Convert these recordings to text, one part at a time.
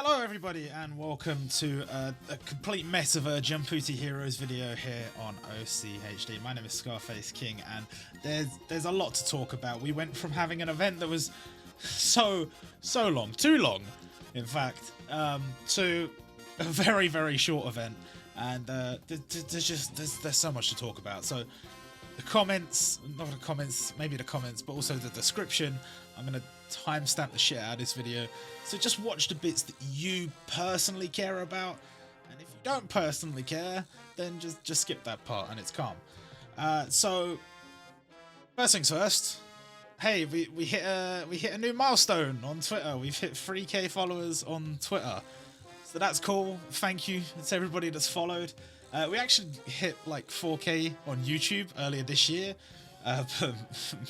Hello everybody and welcome to a complete mess of a Jumputi Heroes video here on OCHD. My name is Scarface King and there's a lot to talk about. We went from having an event that was so long, too long in fact, to a very short event, and there's so much to talk about. So the comments, not the comments, maybe the comments, but also the description, I'm going to timestamp the shit out of this video. So just watch the bits that you personally care about, and if you don't personally care, then just skip that part and it's calm. So first things first, hey, we hit a new milestone on Twitter. We've hit 3K followers on Twitter, so that's cool. Thank you to everybody that's followed. We actually hit like 4K on YouTube earlier this year. But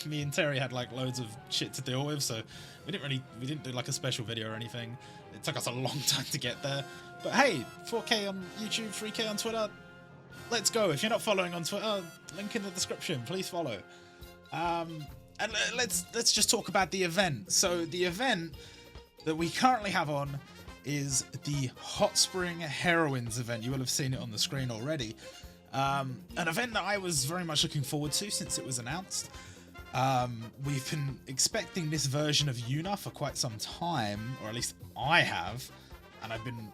me and Terry had like loads of shit to deal with, so we didn't do like a special video or anything. It took us a long time to get there. But hey, 4K on YouTube, 3K on Twitter. Let's go. If you're not following on Twitter, link in the description. Please follow. And let's just talk about the event. So the event that we currently have on is the Hotspring Heroines event. You will have seen it on the screen already. An event that I was very much looking forward to since it was announced. We've been expecting this version of Yuuna for quite some time, or at least I have, and I've been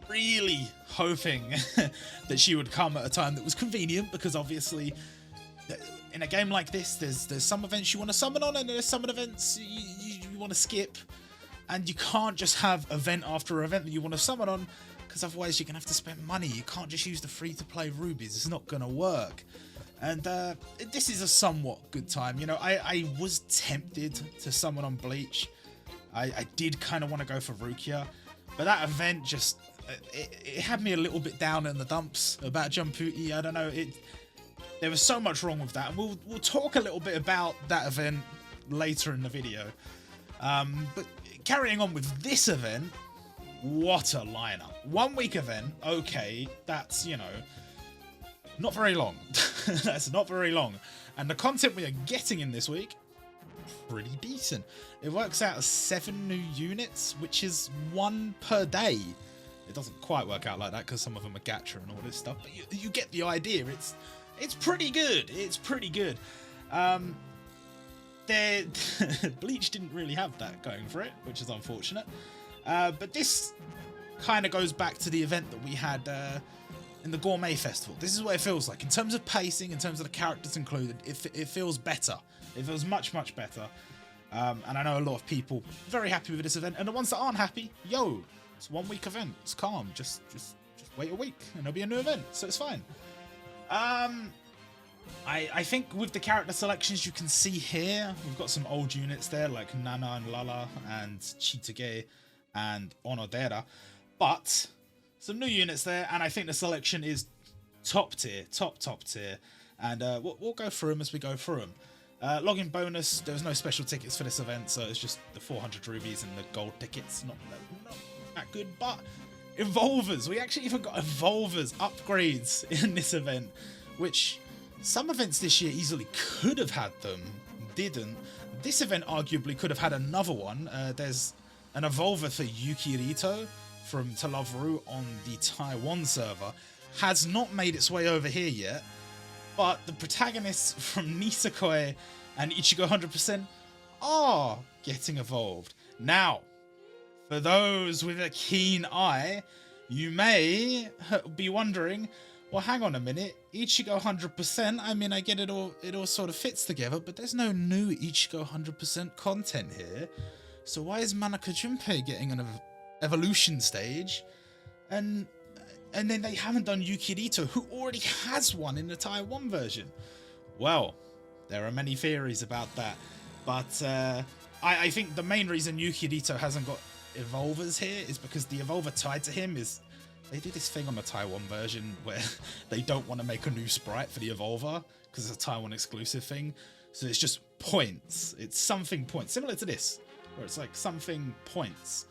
really hoping that she would come at a time that was convenient, because obviously in a game like this there's some events you want to summon on, and there's some events you want to skip, and you can't just have event after event that you want to summon on, because otherwise you're going to have to spend money. You can't just use the free-to-play rubies. It's not going to work. And this is a somewhat good time. You know, I was tempted to summon on Bleach. I did kind of want to go for Rukia. But that event just... It had me a little bit down in the dumps about Jumputi. I don't know. There was so much wrong with that. And we'll talk a little bit about that event later in the video. But carrying on with this event... What a lineup. 1 week event, okay, that's, you know, not very long. That's not very long. And the content we are getting in this week, pretty decent. It works out as 7 new units, which is 1 per day. It doesn't quite work out like that because some of them are Gacha and all this stuff, but you get the idea. It's pretty good. It's pretty good. Bleach didn't really have that going for it, which is unfortunate. But this kind of goes back to the event that we had in the Gourmet Festival. This is what it feels like. In terms of pacing, in terms of the characters included, it feels better. It feels much better. And I know a lot of people are very happy with this event. And the ones that aren't happy, yo, it's a 1 week event. It's calm. Just wait a week and there'll be a new event. So it's fine. I think with the character selections you can see here, we've got some old units there like Nana and Lala and Chitoge and Onodera, but some new units there, and I think the selection is top tier, top tier, and we'll go through them as we go through them. Login bonus, there was no special tickets for this event, so it's just the 400 rubies and the gold tickets. Not that good, but evolvers, we actually even got evolvers upgrades in this event, which some events this year easily could have had them, didn't. This event arguably could have had another one. There's an evolver for Yukirito from To Love Ru on the Taiwan server. Has not made its way over here yet, but the protagonists from Nisekoi and Ichigo 100% are getting evolved. Now, for those with a keen eye, you may be wondering, well, hang on a minute, Ichigo 100%, I mean, I get it all sort of fits together, but there's no new Ichigo 100% content here. So why is Manaka Junpei getting an evolution stage? And then they haven't done Yukirito, who already has one in the Taiwan version. Well, there are many theories about that. But I think the main reason Yukirito hasn't got evolvers here is because the evolver tied to him is... They did this thing on the Taiwan version where they don't want to make a new sprite for the evolver because it's a Taiwan exclusive thing. So it's just points. It's something points. Similar to this, where it's like something points.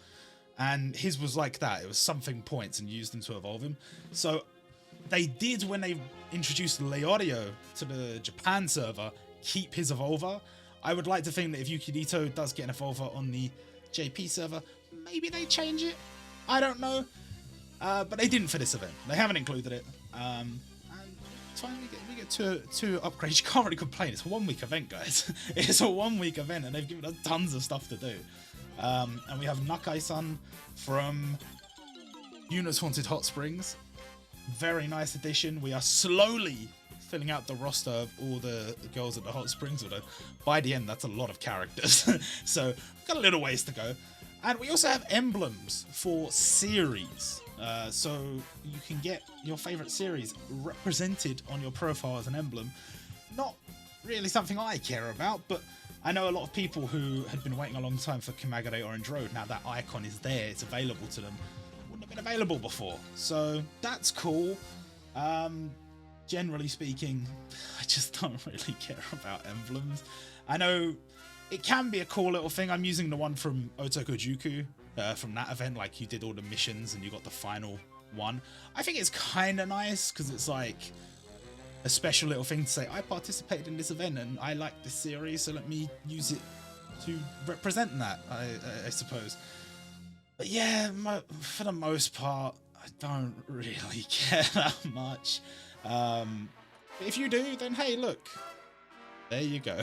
And his was like that. It was something points and used them to evolve him. So they did, when they introduced Leorio to the Japan server, keep his evolver. I would like to think that if Yukirito does get an evolver on the JP server, maybe they change it. I don't know. But they didn't for this event. They haven't included it. And it's fine, we get two upgrades. You can't really complain. It's a 1 week event, guys. It's a 1 week event, and they've given us tons of stuff to do. And we have Nakai-san from Yuuna's Haunted Hot Springs. Very nice addition. We are slowly filling out the roster of all the girls at the Hot Springs. Although by the end, that's a lot of characters. So we've got a little ways to go. And we also have emblems for series. So you can get your favorite series represented on your profile as an emblem. Not really something I care about, but I know a lot of people who had been waiting a long time for Kimagure Orange Road. Now that icon is there, it's available to them. Wouldn't have been available before. So that's cool. Generally speaking, I just don't really care about emblems. I know it can be a cool little thing. I'm using the one from Otokojuku, from that event, like you did all the missions and you got the final one. I think it's kind of nice because it's like a special little thing to say, I participated in this event and I like this series, so let me use it to represent that, I suppose. But yeah, for the most part, I don't really care that much. If you do, then hey, look, there you go.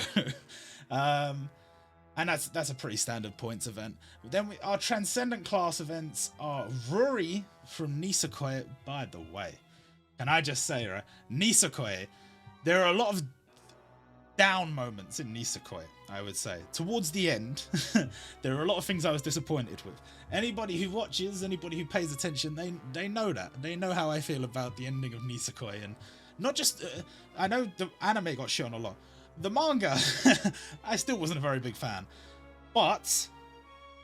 And that's a pretty standard points event. Then our Transcendent class events are Ruri from Nisekoi. By the way, can I just say, right, Nisekoi, there are a lot of down moments in Nisekoi, I would say. Towards the end, there are a lot of things I was disappointed with. Anybody who watches, anybody who pays attention, they know that. They know how I feel about the ending of Nisekoi. And not just, I know the anime got shit on a lot. The manga, I still wasn't a very big fan. But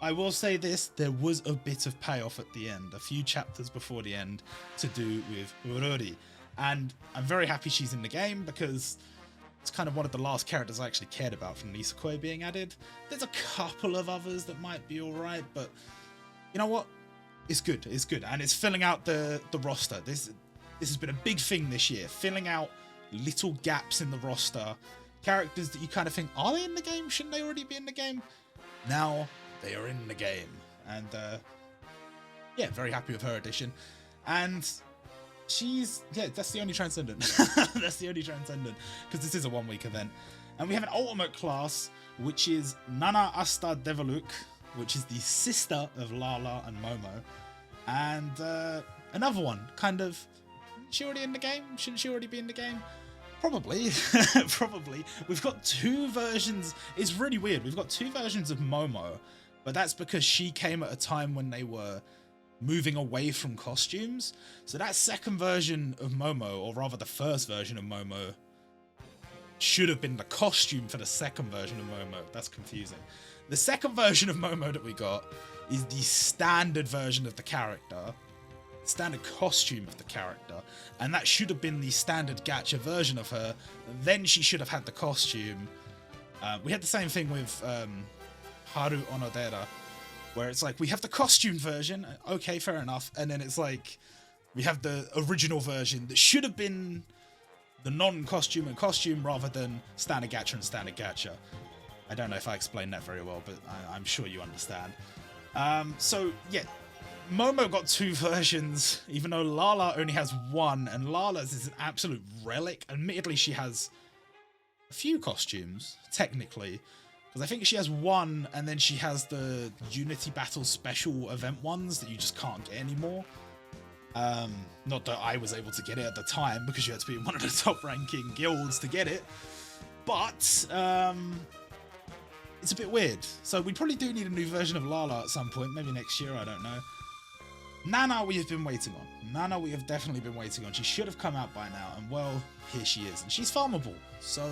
I will say this, there was a bit of payoff at the end, a few chapters before the end, to do with Ururi. And I'm very happy she's in the game because it's kind of one of the last characters I actually cared about from Nisekoi being added. There's a couple of others that might be alright, but you know what? It's good, it's good. And it's filling out the roster. This has been a big thing this year, filling out little gaps in the roster. Characters that you kind of think, are they in the game? Shouldn't they already be in the game? Now they are in the game. And yeah, very happy with her addition. And she's, yeah, that's the only Transcendent. That's the only Transcendent, because this is a 1 week event. And we have an ultimate class, which is Nana Asta Devaluk, which is the sister of Lala and Momo. And another one, kind of, is she already in the game? Shouldn't she already be in the game? Probably. Probably. We've got two versions. It's really weird. We've got two versions of Momo, but that's because she came at a time when they were moving away from costumes. So that second version of Momo, or rather the first version of Momo, should have been the costume for the second version of Momo. That's confusing. The second version of Momo that we got is the standard version of the character, standard costume of the character, and that should have been the standard gacha version of her. Then she should have had the costume. We had the same thing with Haru Onodera, where it's like we have the costume version, okay, fair enough, and then it's like we have the original version that should have been the non-costume and costume rather than standard gacha and standard gacha. I don't know if I explained that very well, but I'm sure you understand. So yeah, Momo got two versions, even though Lala only has one, and Lala's is an absolute relic. Admittedly, she has a few costumes, technically, because I think she has one, and then she has the Unity Battle special event ones that you just can't get anymore. Not that I was able to get it at the time, because you had to be in one of the top ranking guilds to get it, but it's a bit weird. So we probably do need a new version of Lala at some point, maybe next year, I don't know. Nana we have been waiting on. Nana we have definitely been waiting on. She should have come out by now, and well, here she is. And she's farmable, so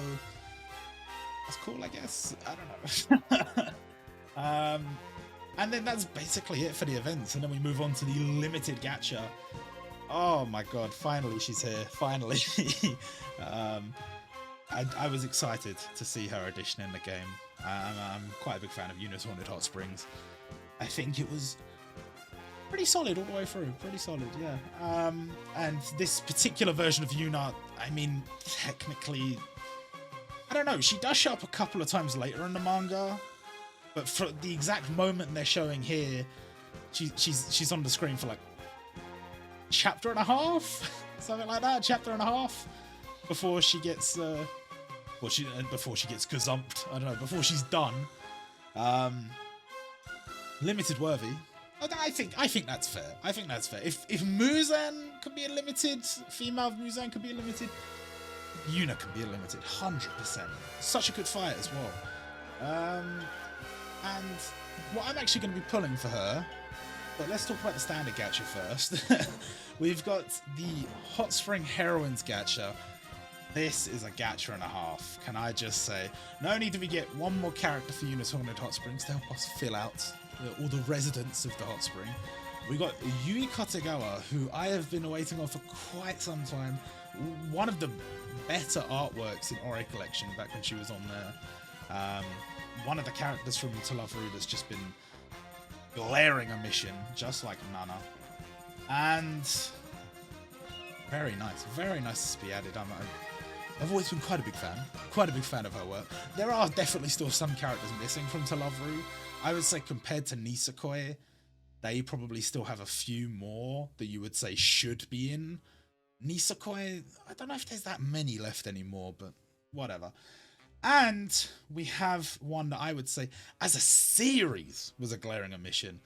that's cool, I guess. I don't know. And then that's basically it for the events, and then we move on to the limited gacha. Oh my god, finally she's here, finally. I was excited to see her addition in the game. I'm quite a big fan of Yuuna's Haunted Hot Springs. I think it was pretty solid all the way through, pretty solid, yeah. And this particular version of Yuuna, I mean, technically, I don't know, she does show up a couple of times later in the manga, but for the exact moment they're showing here, she's on the screen for like chapter and a half, something like that, chapter and a half, before she gets before she gets gazumped. I don't know, before she's done. Limited worthy. I think that's fair. I think that's fair. If Muzan could be a limited, female Muzan could be a limited, Yuuna could be a limited, 100%. Such a good fight as well. And what I'm actually going to be pulling for her, but let's talk about the standard gacha first. We've got the Hotspring Heroines gacha. This is a gacha and a half, can I just say. Not only do we get one more character for Yuuna Summons Hot Springs to help us fill out all the residents of the Hot Spring, we got Yui Kotegawa, who I have been waiting on for quite some time. One of the better artworks in Ori Collection back when she was on there. One of the characters from To Love Ru that's just been glaring omission, just like Nana. And very nice to be added. I've always been quite a big fan of her work. There are definitely still some characters missing from To Love Ru. I would say compared to Nisekoi, they probably still have a few more that you would say should be in. Nisekoi, I don't know if there's that many left anymore, but whatever. And we have one that I would say, as a series, was a glaring omission.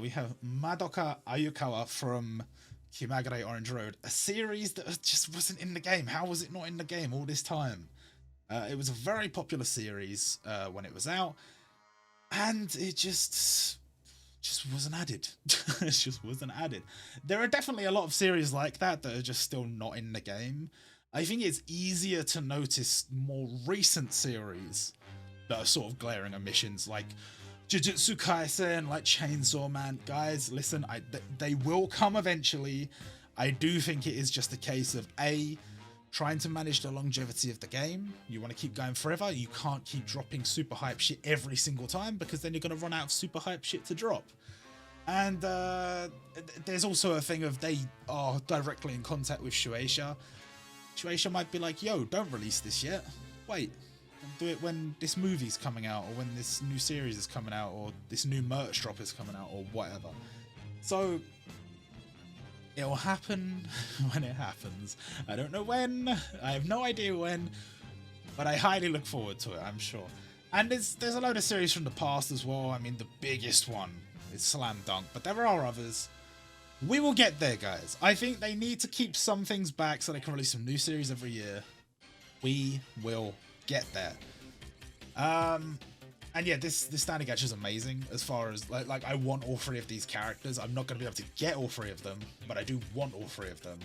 We have Madoka Ayukawa from Kimagure Orange Road, a series that just wasn't in the game. How was it not in the game all this time? It was a very popular series when it was out, and it just wasn't added. It just wasn't added. There are definitely a lot of series like that that are just still not in the game. I think it's easier to notice more recent series that are sort of glaring omissions, like Jujutsu Kaisen, like Chainsaw Man. Guys, listen, they will come eventually. I do think it is just a case of A, trying to manage the longevity of the game. You want to keep going forever. You can't keep dropping super hype shit every single time, because then you're going to run out of super hype shit to drop. And there's also a thing of they are directly in contact with Shueisha. Shueisha might be like, yo, don't release this yet. Wait, do it when this movie's coming out, or when this new series is coming out, or this new merch drop is coming out, or whatever. So it'll happen when it happens. I don't know when. I have no idea when, but I highly look forward to it, I'm sure. And there's a load of series from the past as well. I mean, the biggest one is Slam Dunk, but there are others. We will get there, guys. I think they need to keep some things back so they can release some new series every year. We will get there. And yeah, this standard gacha is amazing as far as like I want all three of these characters. I'm not going to be able to get all three of them, but I do want all three of them.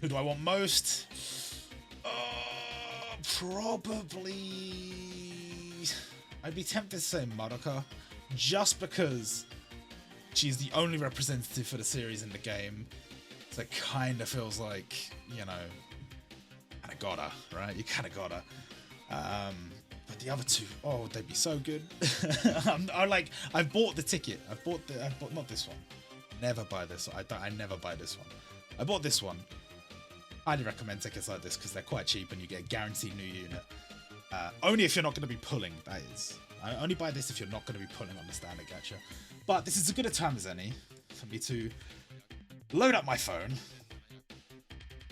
Who do I want most? Probably I'd be tempted to say Madoka, just because she's the only representative for the series in the game. So it kind of feels like, you know, kind of gotta, right? You kind of gotta. But the other two, oh, they'd be so good. I bought the ticket. I bought not this one. Never buy this. I never buy this one. I bought this one. Highly recommend tickets like this because they're quite cheap and you get a guaranteed new unit. Only if you're not going to be pulling, that is. I only buy this if you're not going to be pulling on the standard gacha. But this is as good a time as any for me to load up my phone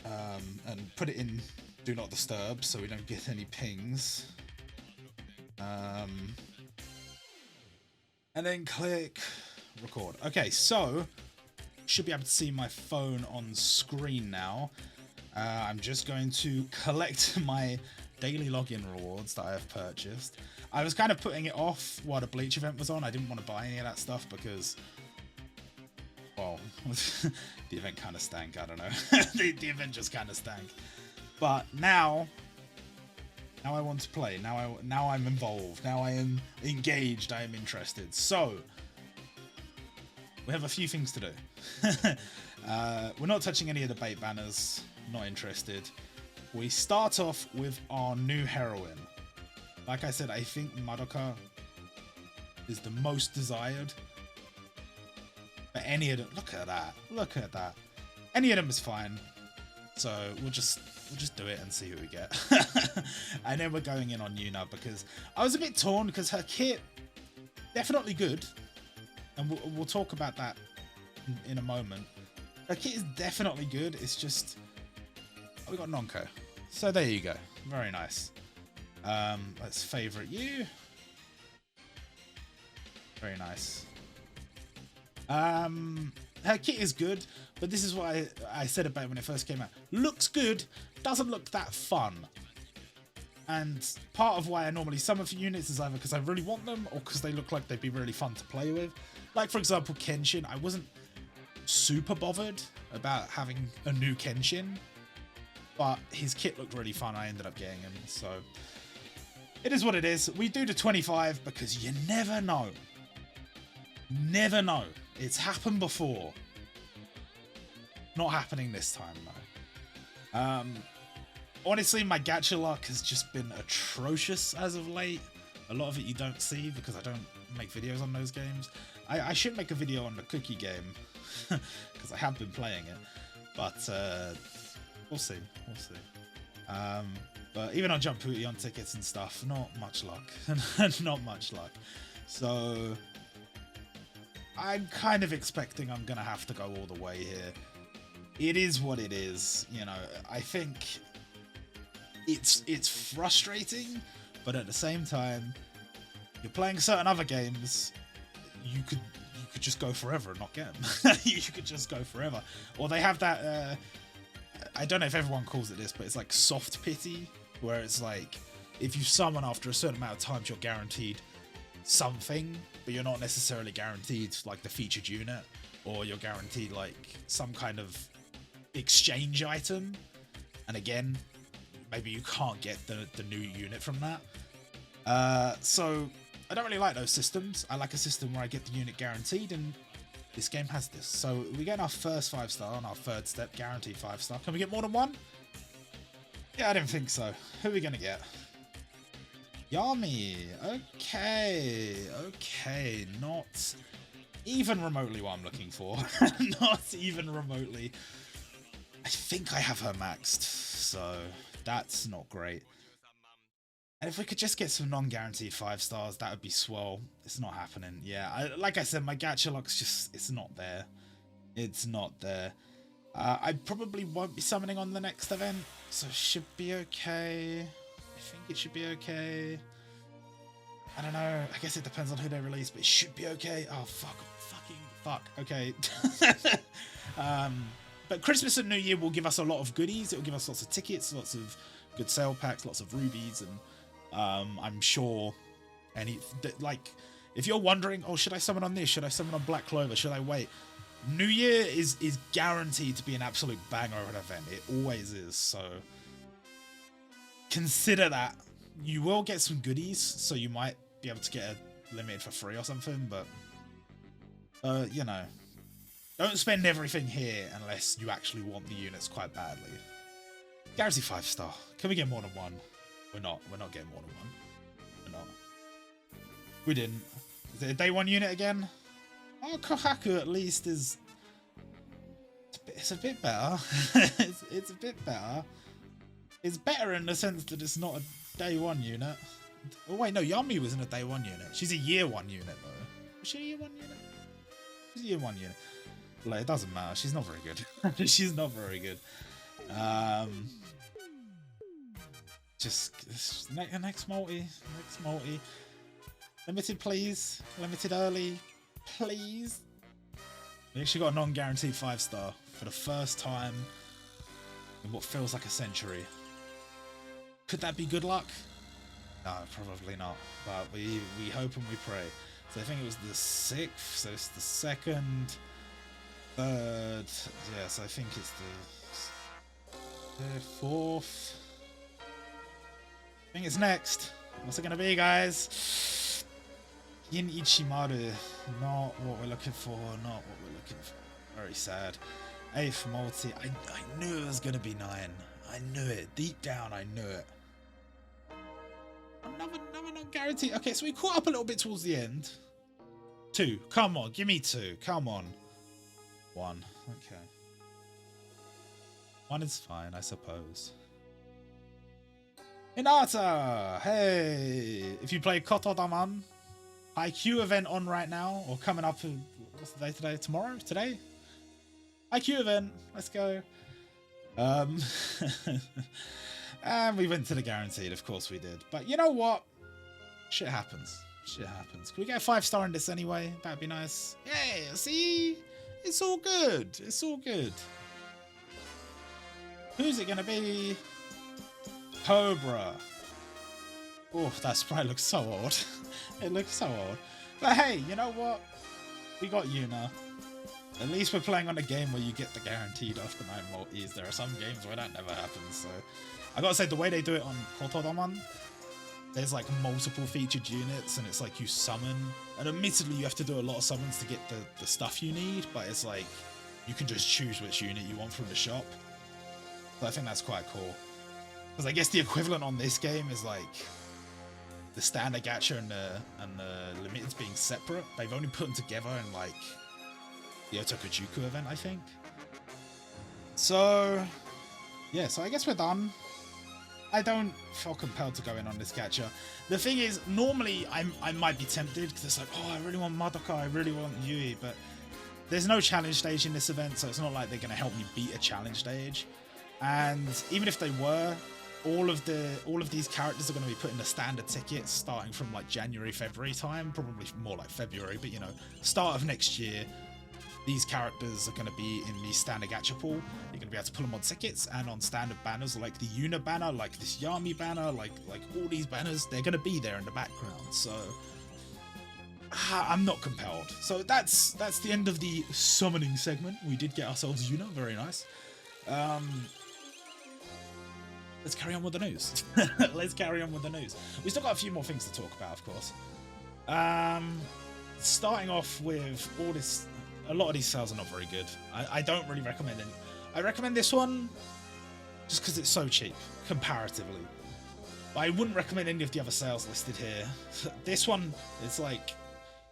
and put it in Do Not Disturb so we don't get any pings. And then click record. Okay, so should be able to see my phone on screen now. I'm just going to collect my daily login rewards that I have purchased. I was kind of putting it off while the Bleach event was on. I didn't want to buy any of that stuff because, well, the event kind of stank. I don't know. the event just kind of stank. But now I want to play. Now I'm involved. Now I am engaged. I am interested. So we have a few things to do. We're not touching any of the bait banners. Not interested. We start off with our new heroine. Like I said, I think Madoka is the most desired. But any of them, look at that. Look at that. Any of them is fine. So we'll just do it and see who we get. And then we're going in on Yuuna because I was a bit torn because her kit, definitely good. and we'll talk about that in a moment. Her kit is definitely good. It's just we got Nonko, so there you go. Very nice. Let's favorite you. Very nice. Her kit is good, but this is what I said about it when it first came out. Looks good, doesn't look that fun. And part of why I normally summon for units is either because I really want them or because they look like they'd be really fun to play with. Like, for example, Kenshin. I wasn't super bothered about having a new Kenshin, but his kit looked really fun. I ended up getting him, so it is what it is. We do the 25 because you never know. Never know. It's happened before. Not happening this time, though. Honestly, my gacha luck has just been atrocious as of late. A lot of it you don't see because I don't make videos on those games. I should make a video on the cookie game because I have been playing it, but we'll see. We'll see. But even on Jumputi on tickets and stuff, not much luck. Not much luck. So I'm kind of expecting I'm gonna have to go all the way here. It is what it is, you know. I think it's frustrating, but at the same time, you're playing certain other games. You could just go forever and not get them. You could just go forever. Or they have that. I don't know if everyone calls it this, but it's like soft pity, where it's like if you summon after a certain amount of times, you're guaranteed something, but you're not necessarily guaranteed like the featured unit, or you're guaranteed like some kind of exchange item. And again, maybe you can't get the new unit from that. So I don't really like those systems. I like a system where I get the unit guaranteed, and this game has this. So we get our first 5-star on our third step, guaranteed 5-star. Can we get more than one? Yeah, I didn't think so. Who are we gonna get? Yami. Okay, not even remotely what I'm looking for. Not even remotely. I think I have her maxed, so that's not great. And if we could just get some non-guaranteed 5-stars, that would be swell. It's not happening. Yeah, like I said, my gacha luck's just, it's not there. It's not there. I probably won't be summoning on the next event, so it should be okay. I think it should be okay. I don't know. I guess it depends on who they release, but it should be okay. Oh, fuck. Okay. But Christmas and New Year will give us a lot of goodies. It will give us lots of tickets, lots of good sale packs, lots of rubies, and I'm sure like if you're wondering, oh, should I summon on this? Should I summon on Black Clover? Should I wait? New Year is guaranteed to be an absolute banger of an event. It always is. So consider that. You will get some goodies, so you might be able to get a limited for free or something, but you know, don't spend everything here unless you actually want the units quite badly. Guarantee 5-star. Can we get more than one? We're not getting more than one. We're not. We didn't. Is it a day 1 unit again? Oh, Kohaku at least is... It's a bit better. it's a bit better. It's better in the sense that it's not a day 1 unit. Oh wait, no, Yami was in a day 1 unit. She's a year 1 unit though. Was she a year 1 unit? She's a year 1 unit. Like, it doesn't matter. She's not very good. She's not very good. Just next multi. Limited, please. Limited early, please. We actually got a non-guaranteed 5-star for the first time in what feels like a century. Could that be good luck? No, probably not. But we hope and we pray. So I think it was the 6th. So it's the 2nd, 3rd. Yeah, so I think it's the 4th. I think it's next. What's it gonna be, guys? Yin Ichimaru. Not what we're looking for. Not what we're looking for. Very sad. 8th multi. I knew it was gonna be 9. I knew it. Deep down, I knew it. Another not guaranteed. Okay, so we caught up a little bit towards the end. 2. Come on, give me 2. Come on. 1. Okay. 1 is fine, I suppose. Hinata! Hey! If you play Kotodaman, IQ event on right now, or coming up. What's the day today? Tomorrow? Today? IQ event. Let's go. And we went to the guaranteed. Of course we did. But you know what? Shit happens. Shit happens. Can we get a 5-star in this anyway? That'd be nice. Yeah, see? It's all good. It's all good. Who's it gonna be? Cobra. Oh, that sprite looks so old. It looks so old. But hey, you know what? We got Yuuna. At least we're playing on a game where you get the guaranteed after 9 multis. There are some games where that never happens, so... I gotta say, the way they do it on Kotodaman, there's like multiple featured units, and it's like you summon. And admittedly, you have to do a lot of summons to get the stuff you need, but it's like, you can just choose which unit you want from the shop. So I think that's quite cool. Because I guess the equivalent on this game is like the standard gacha and the limiteds being separate. They've only put them together in like the Otokujuku event, I think. So yeah, so I guess we're done. I don't feel compelled to go in on this gacha. The thing is, normally I might be tempted because it's like, oh, I really want Madoka, I really want Yui, but there's no challenge stage in this event, so it's not like they're going to help me beat a challenge stage. And even if they were, all of these characters are going to be put in the standard tickets starting from like January, February time, probably more like February, but you know, start of next year. These characters are going to be in the standard gacha pool. You're going to be able to pull them on tickets and on standard banners like the Yuuna banner, like this Yami banner, like all these banners. They're going to be there in the background. So I'm not compelled. So that's the end of the summoning segment. We did get ourselves Yuuna, very nice. Let's carry on with the news. Let's carry on with the news. We still got a few more things to talk about, of course. Starting off with all this. A lot of these sales are not very good. I don't really recommend it. I recommend this one just because it's so cheap, comparatively. But I wouldn't recommend any of the other sales listed here. This one, it's like,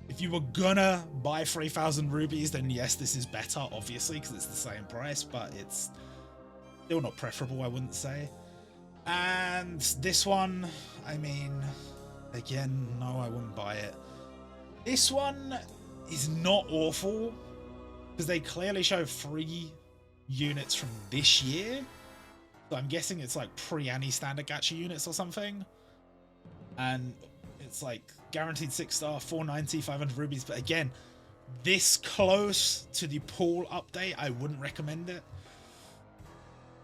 if you were gonna buy 3,000 rubies, then yes, this is better, obviously, because it's the same price, but it's still not preferable, I wouldn't say. And this one, I mean, again, no, I wouldn't buy it. This one is not awful, because they clearly show 3 units from this year. So I'm guessing it's like pre-Annie standard gacha units or something. And it's like guaranteed 6-star, 490, 500 rubies. But again, this close to the pool update, I wouldn't recommend it.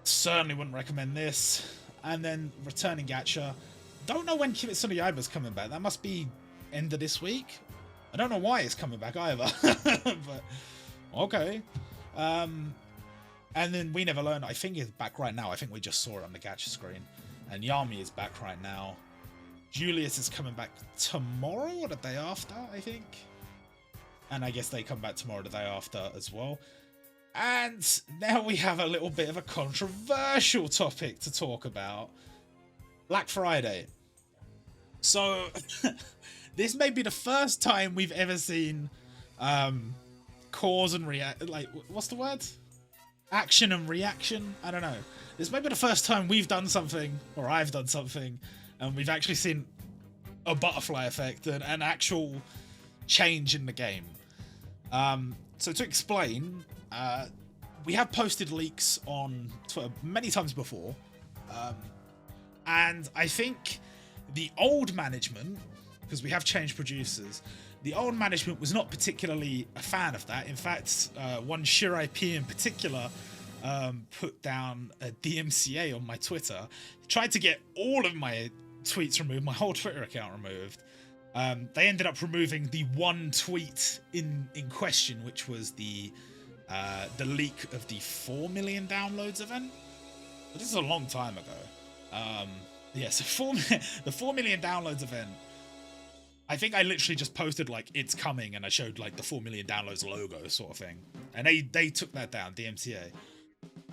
Certainly wouldn't recommend this. And then returning gacha. Don't know when Kimetsu no Yaiba's coming back. That must be end of this week. I don't know why it's coming back either, but okay. And then We Never Learn, I think is back right now. I think we just saw it on the gacha screen. And Yami is back right now. Julius is coming back tomorrow or the day after, I think. And I guess they come back tomorrow or the day after as well. And now we have a little bit of a controversial topic to talk about. Black Friday. So... This may be the first time we've ever seen cause and react, like, what's the word? Action and reaction? I don't know. This may be the first time we've done something, or I've done something, and we've actually seen a butterfly effect and an actual change in the game. So to explain, we have posted leaks on Twitter many times before, and I think the old management, because we have changed producers, the old management was not particularly a fan of that. In fact, one Shirai P in particular put down a DMCA on my Twitter, tried to get all of my tweets removed, my whole Twitter account removed. They ended up removing the one tweet in question, which was the leak of the 4 million downloads event. But this is a long time ago. Yeah, so the 4 million downloads event, I think I literally just posted like it's coming and I showed like the 4 million downloads logo sort of thing. And they took that down, DMCA.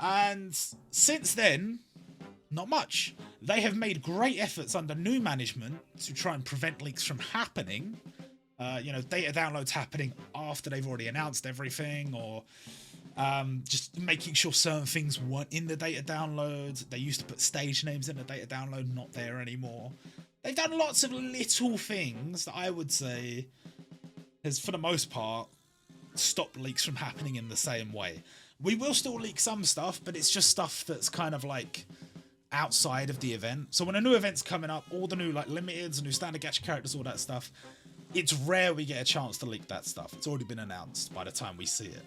And since then, not much. They have made great efforts under new management to try and prevent leaks from happening. You know, data downloads happening after they've already announced everything, or just making sure certain things weren't in the data download. They used to put stage names in the data download, not there anymore. they've done lots of little things that I would say has, for the most part, stopped leaks from happening in the same way. We will still leak some stuff, but it's just stuff that's kind of like outside of the event. So when a new event's coming up, all the new like limiteds, new standard gacha characters, all that stuff, it's rare we get a chance to leak that stuff. It's already been announced by the time we see it.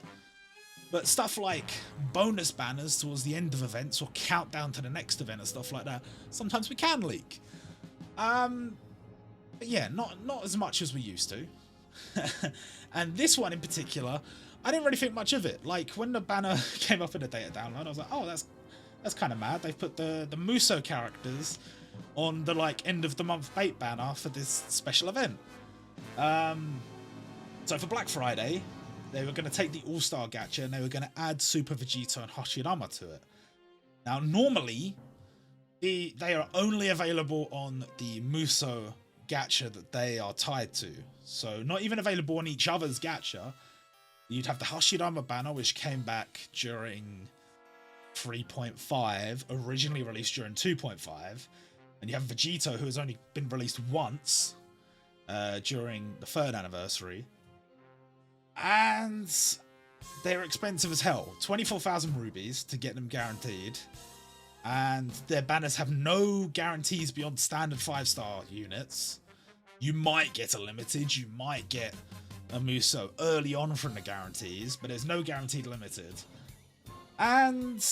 But stuff like bonus banners towards the end of events or countdown to the next event and stuff like that, sometimes we can leak. But yeah, not as much as we used to. And this one in particular, I didn't really think much of it. Like when the banner came up in the data download, I was like, oh, that's kind of mad. They've put the Muso characters on the like end of the month bait banner for this special event. So for Black Friday, they were going to take the All-Star Gacha and they were going to add Super Vegito and Hashirama to it. Now, normally, they are only available on the Muso Gacha that they are tied to. So not even available on each other's Gacha. You'd have the Hashirama banner, which came back during 3.5, originally released during 2.5. And you have Vegito, who has only been released once during the 3rd anniversary. And they're expensive as hell. 24,000 rubies to get them guaranteed. And their banners have no guarantees beyond standard 5-star units. You might get a limited, you might get a Muso early on from the guarantees, but there's no guaranteed limited. And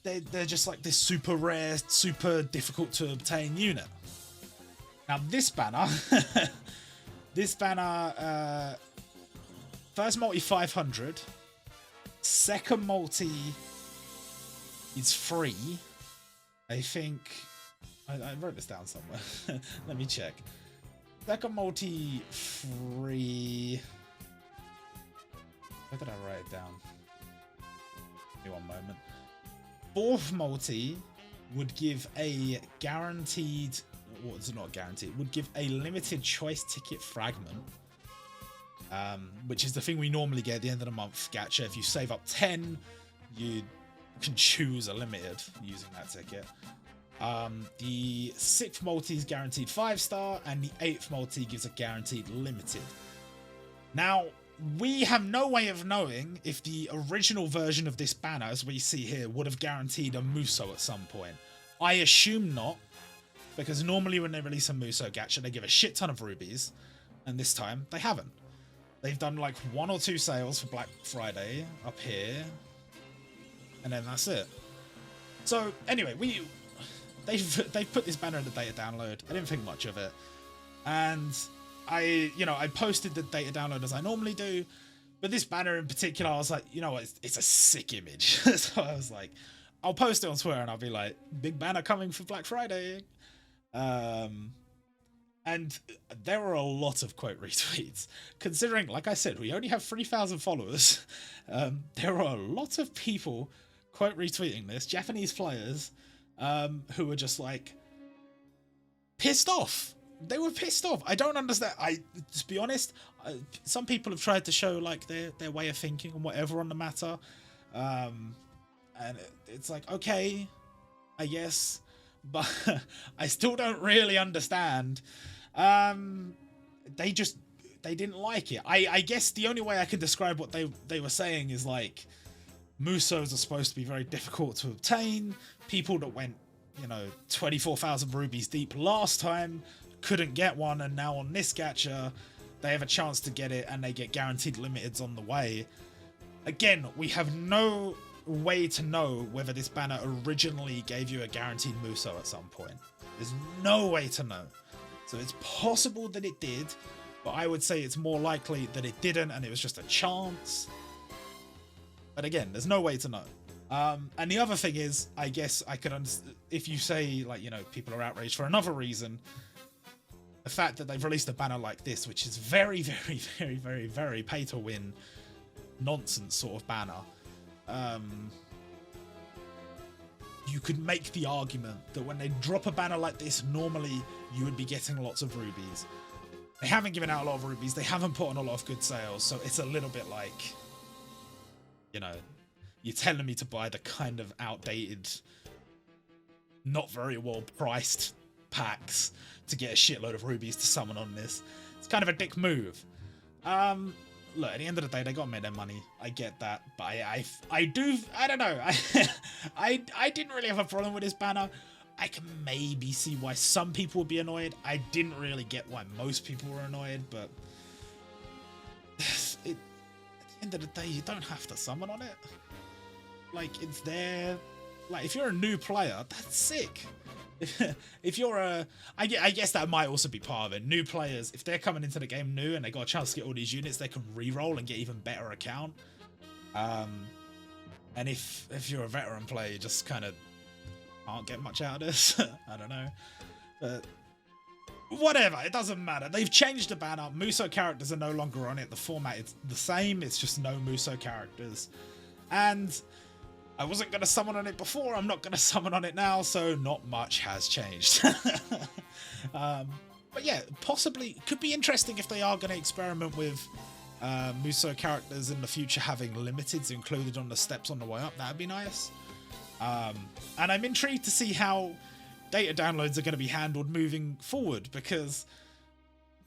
they're just like this super rare, super difficult to obtain unit. Now this banner, first multi 500, second multi is free. I think I wrote this down somewhere. Let me check. Second multi free. Where did I write it down? Give me one moment. Fourth multi would give a guaranteed. Well, it's not guaranteed. Would give a limited choice ticket fragment. Which is the thing we normally get at the end of the month gacha. If you save up 10, you can choose a limited using that ticket. The 6th multi is guaranteed 5-star, and the 8th multi gives a guaranteed limited. Now, we have no way of knowing if the original version of this banner, as we see here, would have guaranteed a Muso at some point. I assume not, because normally when they release a Muso gacha, they give a shit ton of rubies, and this time they haven't. They've done like 1 or 2 sales for Black Friday up here, and then that's it. So anyway, they've put this banner in the data download. I didn't think much of it, and I posted the data download as I normally do, but this banner in particular, I was like, you know what, it's a sick image. So I was like, I'll post it on Twitter and I'll be like, big banner coming for Black Friday. And there were a lot of quote retweets, considering, like I said, we only have 3,000 followers. There are a lot of people quote retweeting this, Japanese players, who were just like pissed off. They were pissed off. I don't understand. To be honest, some people have tried to show like their way of thinking and whatever on the matter. And it's like, okay, I guess, but I still don't really understand. They didn't like it. I guess the only way I can describe what they were saying is like, Musos are supposed to be very difficult to obtain. People that went, 24,000 rubies deep last time couldn't get one, and now on this gacha, they have a chance to get it, and they get guaranteed limiteds on the way. Again, we have no way to know whether this banner originally gave you a guaranteed Muso at some point. There's no way to know. So it's possible that it did, but I would say it's more likely that it didn't and it was just a chance. But again, there's no way to know. And the other thing is, I guess I could understand if you say, like, people are outraged for another reason. The fact that they've released a banner like this, which is very, very, very, very, very pay to win nonsense sort of banner. You could make the argument that when they drop a banner like this, normally you would be getting lots of rubies. They haven't given out a lot of rubies. They haven't put on a lot of good sales. So it's a little bit like, you're telling me to buy the kind of outdated, not very well priced packs to get a shitload of rubies to summon on this. It's kind of a dick move. Look, at the end of the day, they got to make their money. I get that, but I don't know. I didn't really have a problem with this banner. I can maybe see why some people would be annoyed. I didn't really get why most people were annoyed, but at the end of the day, you don't have to summon on it. Like, it's there. Like, if you're a new player, that's sick. If you're I guess that might also be part of it. New players, if they're coming into the game new and they got a chance to get all these units, they can re-roll and get even better account. And if you're a veteran player, you just kind of can't get much out of this. I don't know, but whatever, it doesn't matter. They've changed the banner. Muso characters are no longer on it. The format is the same. It's just no Muso characters, and I wasn't going to summon on it before, I'm not going to summon on it now, so not much has changed. But yeah, possibly, could be interesting if they are going to experiment with Muso characters in the future having limiteds included on the steps on the way up. That'd be nice. And I'm intrigued to see how data downloads are going to be handled moving forward, because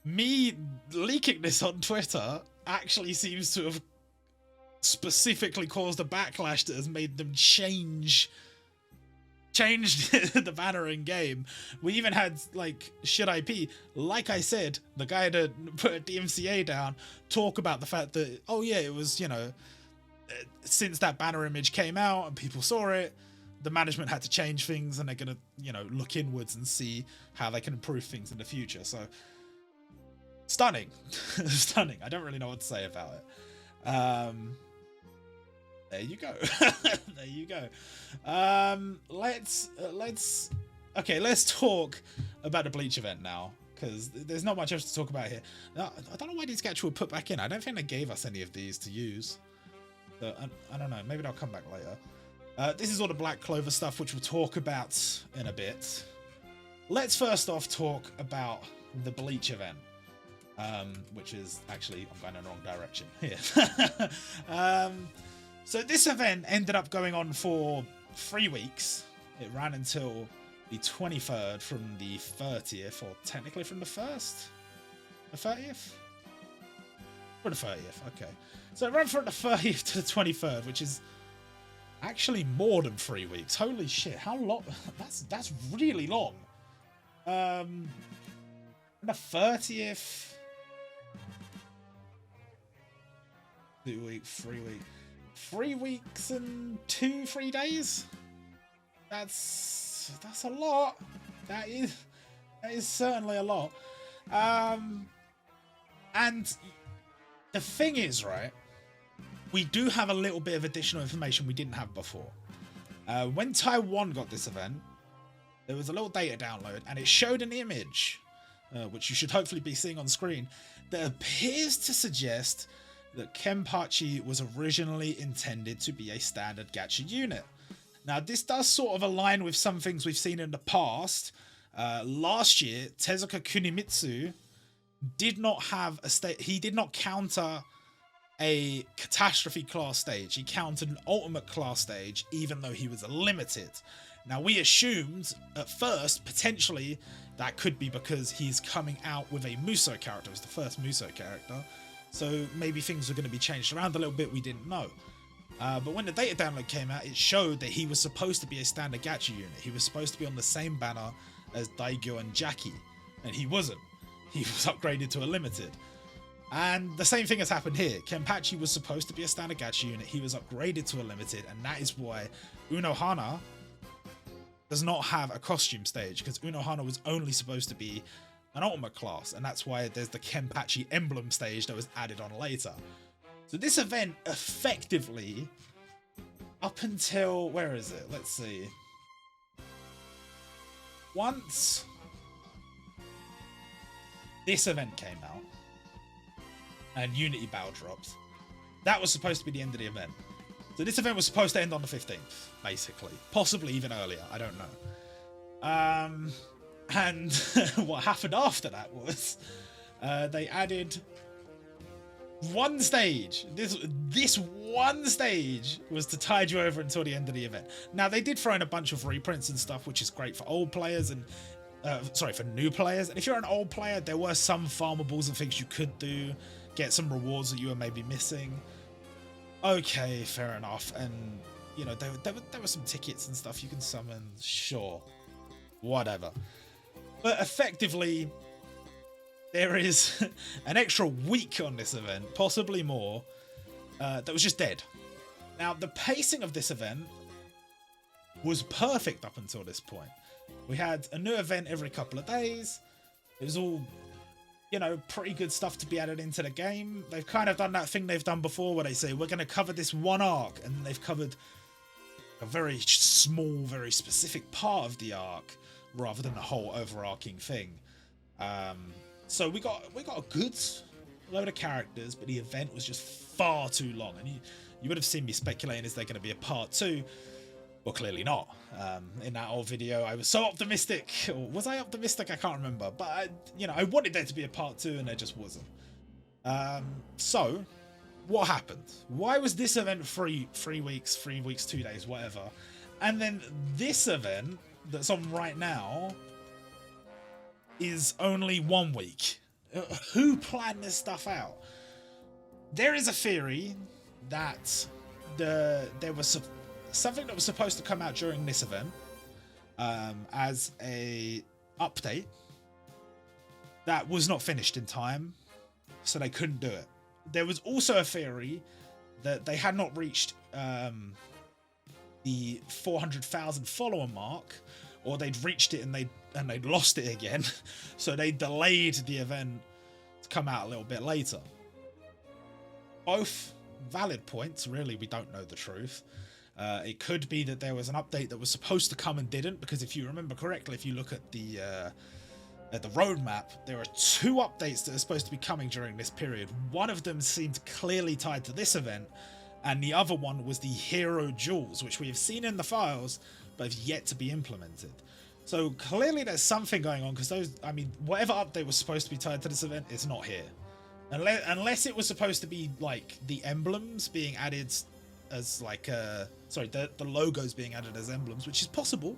me leaking this on Twitter actually seems to have specifically caused a backlash that has made them change the banner in game. We even had, like, shit IP, like I said, the guy that put a DMCA down, talk about the fact that, oh yeah, it was, you know, since that banner image came out and people saw it, the management had to change things, and they're gonna, you know, look inwards and see how they can improve things in the future. So stunning. Stunning. I don't really know what to say about it. There you go. There you go. Let's talk about the Bleach event now, because there's not much else to talk about here. I don't know why these Gacha were put back in. I don't think they gave us any of these to use. So, I don't know. Maybe they'll come back later. This is all the Black Clover stuff, which we'll talk about in a bit. Let's first off talk about the Bleach event, which is actually, I'm going in the wrong direction here. So this event ended up going on for 3 weeks. It ran until the 23rd from the 30th, or technically from the 1st? The 30th? For the 30th, okay. So it ran from the 30th to the 23rd, which is actually more than 3 weeks. Holy shit, how long? That's really long. The 30th... 2 weeks, 3 weeks... 3 weeks and 3 days. That's a lot. That is certainly a lot. And the thing is, right, we do have a little bit of additional information we didn't have before. When Taiwan got this event, there was a little data download, and it showed an image, which you should hopefully be seeing on screen, that appears to suggest that Kenpachi was originally intended to be a standard gacha unit. Now, this does sort of align with some things we've seen in the past. Last year, Tezuka Kunimitsu did not have a state. He did not counter a catastrophe class stage. He countered an ultimate class stage, even though he was limited. Now, we assumed at first, potentially, that could be because he's coming out with a Muso character. It was the first Muso character. So maybe things were going to be changed around a little bit, we didn't know. But when the data download came out, it showed that he was supposed to be a standard gacha unit. He was supposed to be on the same banner as Daigyo and Jackie, and he wasn't. He was upgraded to a limited. And the same thing has happened here. Kenpachi was supposed to be a standard gacha unit. He was upgraded to a limited, and that is why Unohana does not have a costume stage, because Unohana was only supposed to be an ultimate class, and that's why there's the Kenpachi emblem stage that was added on later. So this event effectively, up until, where is it? Let's see. Once this event came out and Unity Battle dropped, that was supposed to be the end of the event. So this event was supposed to end on the 15th, basically. Possibly even earlier, I don't know. And what happened after that was they added one stage. This one stage was to tide you over until the end of the event. Now, they did throw in a bunch of reprints and stuff, which is great for old players, and sorry, for new players. And if you're an old player, there were some farmables and things you could do, get some rewards that you were maybe missing. Okay, fair enough. And, you know, there were some tickets and stuff you can summon. Sure. Whatever. But effectively, there is an extra week on this event, possibly more, that was just dead. Now, the pacing of this event was perfect up until this point. We had a new event every couple of days. It was all, you know, pretty good stuff to be added into the game. They've kind of done that thing they've done before where they say, we're going to cover this one arc, and they've covered a very small, very specific part of the arc rather than a whole overarching thing. So we got a good load of characters, but the event was just far too long. And you would have seen me speculating, is there going to be a part 2? Well, clearly not. In that old video, I was so optimistic. Or was I optimistic? I can't remember. But, I wanted there to be a part 2, and there just wasn't. So, what happened? Why was this event 3 weeks, 2 days, whatever? And then this event that's on right now is only 1 week. Who planned this stuff out? There is a theory that there was something that was supposed to come out during this event as a update that was not finished in time, so they couldn't do it. There was also a theory that they had not reached the 400,000 follower mark, or they'd reached it and they'd lost it again, so they delayed the event to come out a little bit later. Both valid points, really. We don't know the truth. It could be that there was an update that was supposed to come and didn't, because if you remember correctly, if you look at the roadmap, there are 2 updates that are supposed to be coming during this period. One of them seemed clearly tied to this event, and the other one was the hero jewels, which we have seen in the files, but have yet to be implemented. So clearly there's something going on, because whatever update was supposed to be tied to this event is not here. Unless it was supposed to be like the emblems being added as like the logos being added as emblems, which is possible,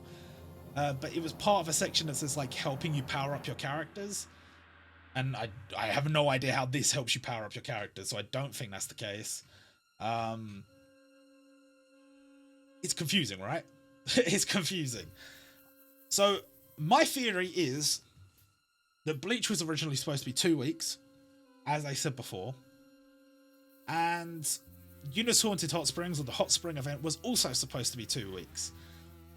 but it was part of a section that says like helping you power up your characters, and I have no idea how this helps you power up your characters, so I don't think that's the case. It's confusing, right? It's confusing. So my theory is that Bleach was originally supposed to be 2 weeks, as I said before, and Yuuna's Haunted Hot Springs, or the Hot Spring event, was also supposed to be 2 weeks.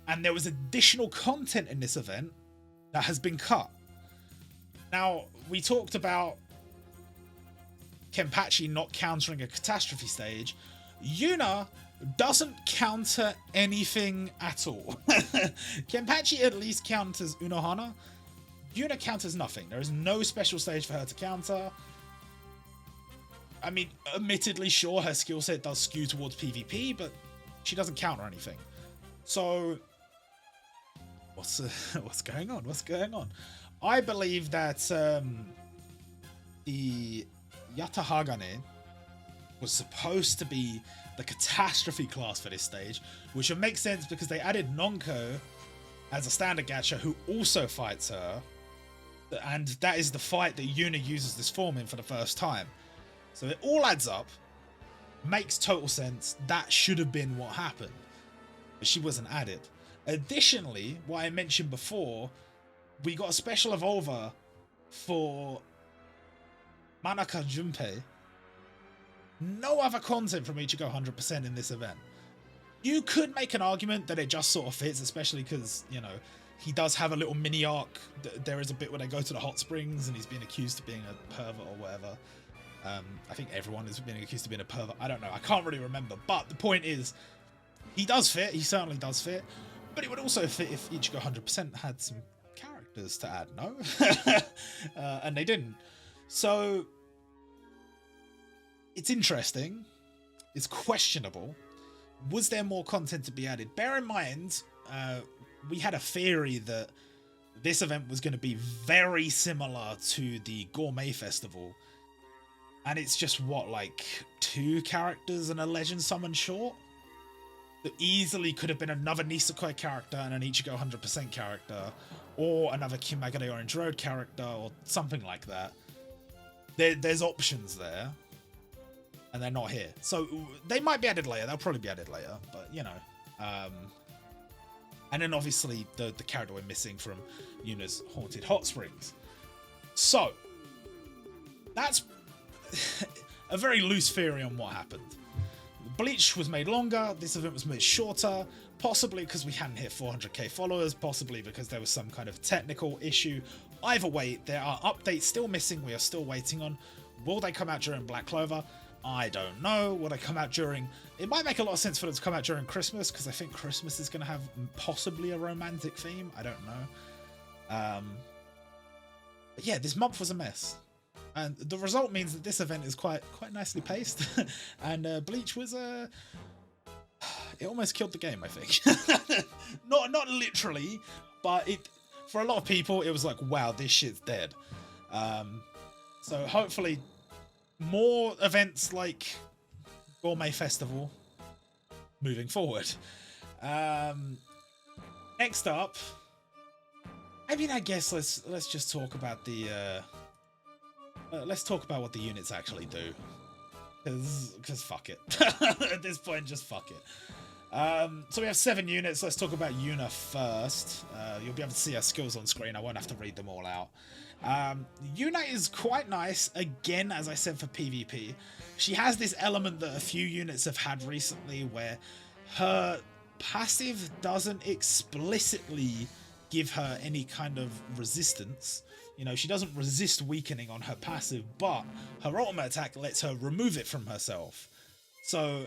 And there was additional content in this event that has been cut. Now, we talked about Kenpachi not countering a catastrophe stage. Yuuna doesn't counter anything at all. Kenpachi at least counters Unohana. Yuuna counters nothing. There is no special stage for her to counter. I mean, admittedly, sure, her skill set does skew towards PvP, but she doesn't counter anything. So, what's going on? What's going on? I believe that the Yatahagane was supposed to be the catastrophe class for this stage, which would make sense because they added Nonko as a standard gacha who also fights her, and that is the fight that Yuuna uses this form in for the first time. So it all adds up, makes total sense. That should have been what happened, but she wasn't added. Additionally, what I mentioned before, we got a special evolver for Manaka Junpei. No other content from Ichigo 100% in this event. You could make an argument that it just sort of fits, especially because, he does have a little mini arc. There is a bit where they go to the hot springs and he's being accused of being a pervert or whatever. I think everyone is being accused of being a pervert. I don't know. I can't really remember. But the point is, he does fit. He certainly does fit. But it would also fit if Ichigo 100% had some characters to add, no? And they didn't. So, it's interesting. It's questionable. Was there more content to be added? Bear in mind, we had a theory that this event was going to be very similar to the Gourmet Festival. And it's just, what, like 2 characters and a Legend Summon short? that easily could have been another Nisekoi character and an Ichigo 100% character, or another Kimagure Orange Road character, or something like that. There's options there, and they're not here. So they might be added later. They'll probably be added later, but you know. And then obviously the character we're missing from Yuna's Haunted Hot Springs. So that's a very loose theory on what happened. Bleach was made longer, this event was made shorter, possibly because we hadn't hit 400k followers, possibly because there was some kind of technical issue. Either way, there are updates still missing, we are still waiting on. Will they come out during Black Clover? I don't know. Will they come out during... It might make a lot of sense for them to come out during Christmas, because I think Christmas is going to have possibly a romantic theme. I don't know. But yeah, this month was a mess. And the result means that this event is quite nicely paced. And Bleach was... it almost killed the game, I think. not literally, but it for a lot of people, it was like, wow, this shit's dead. So hopefully... more events like Gourmet Festival moving forward. Next up, I mean, I guess let's just talk about the let's talk about what the units actually do, because fuck it. At this point, just fuck it. So we have 7 units. Let's talk about Yuuna first. You'll be able to see her skills on screen. I won't have to read them all out. Yuuna is quite nice, again, as I said, for PvP. She has this element that a few units have had recently where her passive doesn't explicitly give her any kind of resistance. You know, she doesn't resist weakening on her passive, but her ultimate attack lets her remove it from herself. So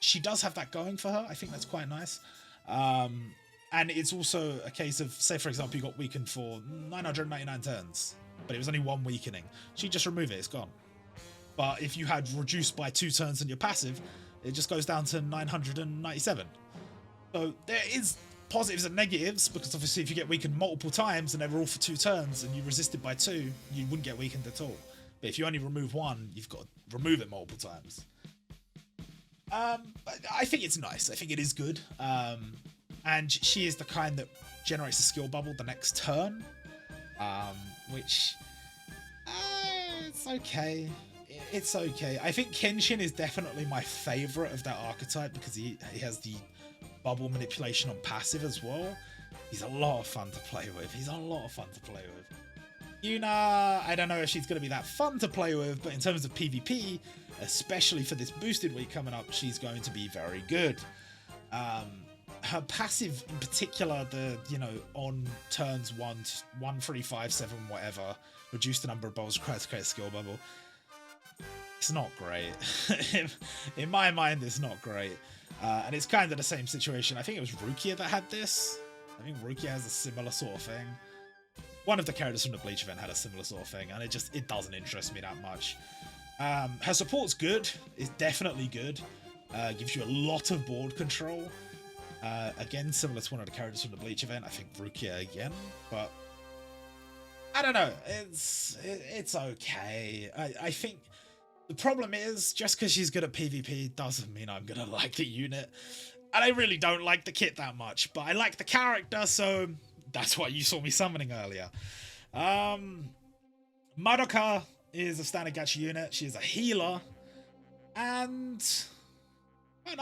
she does have that going for her. I think that's quite nice. And it's also a case of, say, for example, you got weakened for 999 turns, but it was only 1 weakening. She just remove it, it's gone. But if you had reduced by 2 turns on your passive, it just goes down to 997. So there is positives and negatives, because obviously if you get weakened multiple times and they were all for 2 turns and you resisted by 2, you wouldn't get weakened at all. But if you only remove 1, you've got to remove it multiple times. But I think it's nice. I think it is good. And she is the kind that generates a skill bubble the next turn, which it's okay. It's okay. I think Kenshin is definitely my favorite of that archetype because he has the bubble manipulation on passive as well. He's a lot of fun to play with. Yuuna, I don't know if she's going to be that fun to play with, but in terms of PvP, especially for this boosted week coming up, she's going to be very good. Her passive in particular, on turns 1, 3, 5, 7, whatever, reduce the number of bubbles required to create a skill bubble. It's not great. In my mind, it's not great. And it's kind of the same situation. I think it was Rukia that had this. I think Rukia has a similar sort of thing. One of the characters from the Bleach event had a similar sort of thing, and it doesn't interest me that much. Her support's good. It's definitely good. Gives you a lot of board control. Again, similar to one of the characters from the Bleach event. I think Rukia again, but I don't know. It's okay. I think the problem is just because she's good at PvP doesn't mean I'm gonna like the unit. And I really don't like the kit that much, but I like the character, so that's why you saw me summoning earlier. Madoka is a standard gacha unit. She is a healer, and quite a